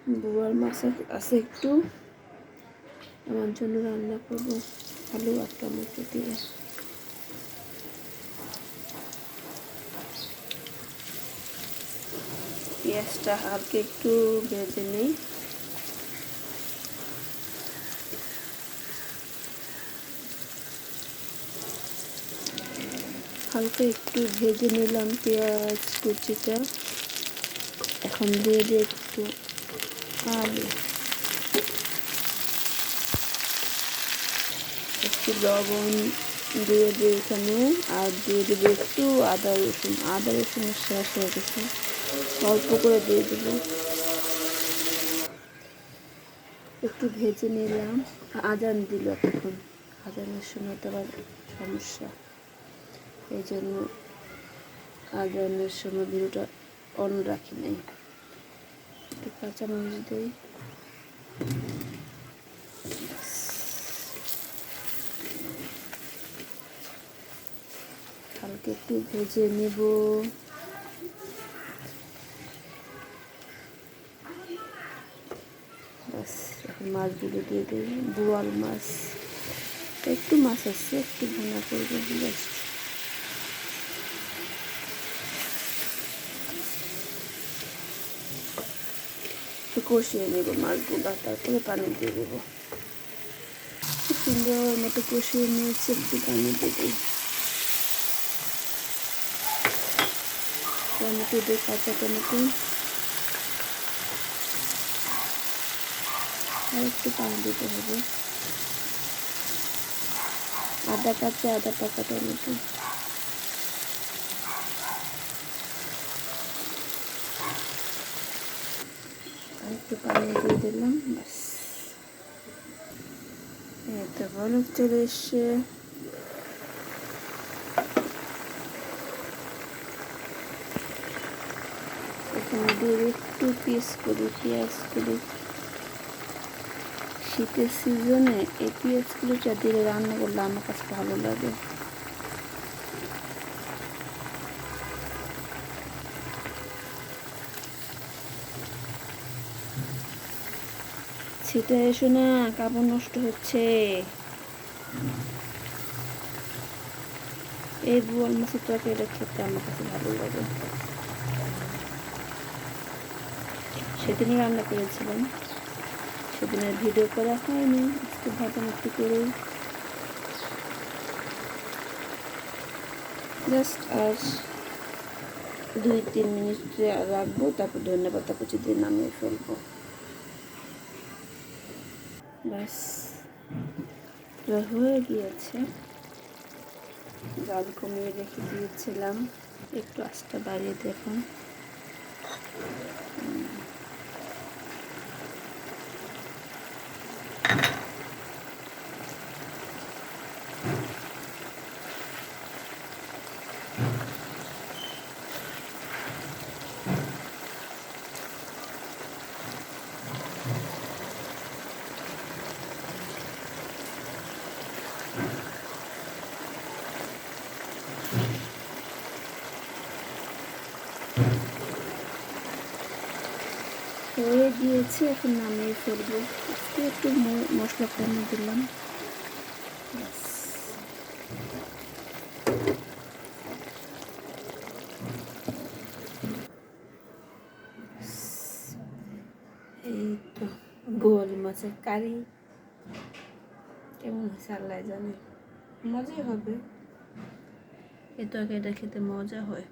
বোয়াল মাছ আছে একটু, আমার জন্য রান্না করব আলু আর টমেটো দিয়ে। পেঁয়াজটা হালকা একটু ভেজে নিই। হালকা একটু ভেজে নিলাম পেঁয়াজ কুচিটা। এখন দিয়ে দিই একটু আলু, একটু লবণ দিয়ে দিই এখানে, আর দিয়ে দেবো একটু আদা রসুনের শেষ হয়ে গেছে, অল্প করে দিয়ে দেবো। একটু ভেজে নিলাম। আজান দিল এখন, আজানের সময় তো আবার সমস্যা, এই জন্য আজানের সময় ভিডিওটা অন রাখি নাই। একটু কাঁচামরিচ দিই। হালকা একটু ভেজে নেব। ব্যাস, এখন মাছগুলো দিয়ে দিই। বোয়াল মাছ, একটু মাছ আছে, একটু ভুনা করবো জাস্ট। একটু কষিয়ে নেব মাছগুলো, তারপরে পানি দিয়ে দেবো। সুন্দর মতো কষিয়ে নিয়েছি, একটু পানি দিয়ে দিই। টমেটো দিয়ে, কাঁচা টমেটো, আর একটু পানি দিতে হবে। আদা কাঁচা, আদা পাকা টমেটো। আর একটু পানি দিয়ে দিলাম, ব্যাস। এই তো বলক চলে এসছে। এখানে দিয়ে একটু পেঁয়াজ করি। শীতের সিজনে এই পেঁয়াজগুলো যা দিয়ে রান্না করলে আমার কাছে ভালো লাগে। শীতে এসো না, কাপড় নষ্ট হচ্ছে। এই বোয়াল মাছের তরকারিটা খেতে আমার কাছে ভালো লাগে। সেদিনও রান্না করেছিলাম, সেদিনের ভিডিও করা হয়নি। আজকে ভাবলাম একটু করে জাস্ট আর 2-3 মিনিট রাখবো, তারপর ধন্যবাদ কুচি দিয়ে নামিয়ে ফেলবো। ব্যাস, হয়ে গিয়েছে। জাল কমিয়ে রেখে দিয়েছিলাম, একটু আঁচটা বাড়িয়ে দেখুন। হয়ে গিয়েছে, এখন নামিয়ে ফেলবো। আজকে একটু মশলা কমে দিলাম। এই তো বোয়াল মাছের কারি কেমন হয়েছে আল্লাহ জানে, মজাই হবে। এই তরকারিটা খেতে মজা হয়।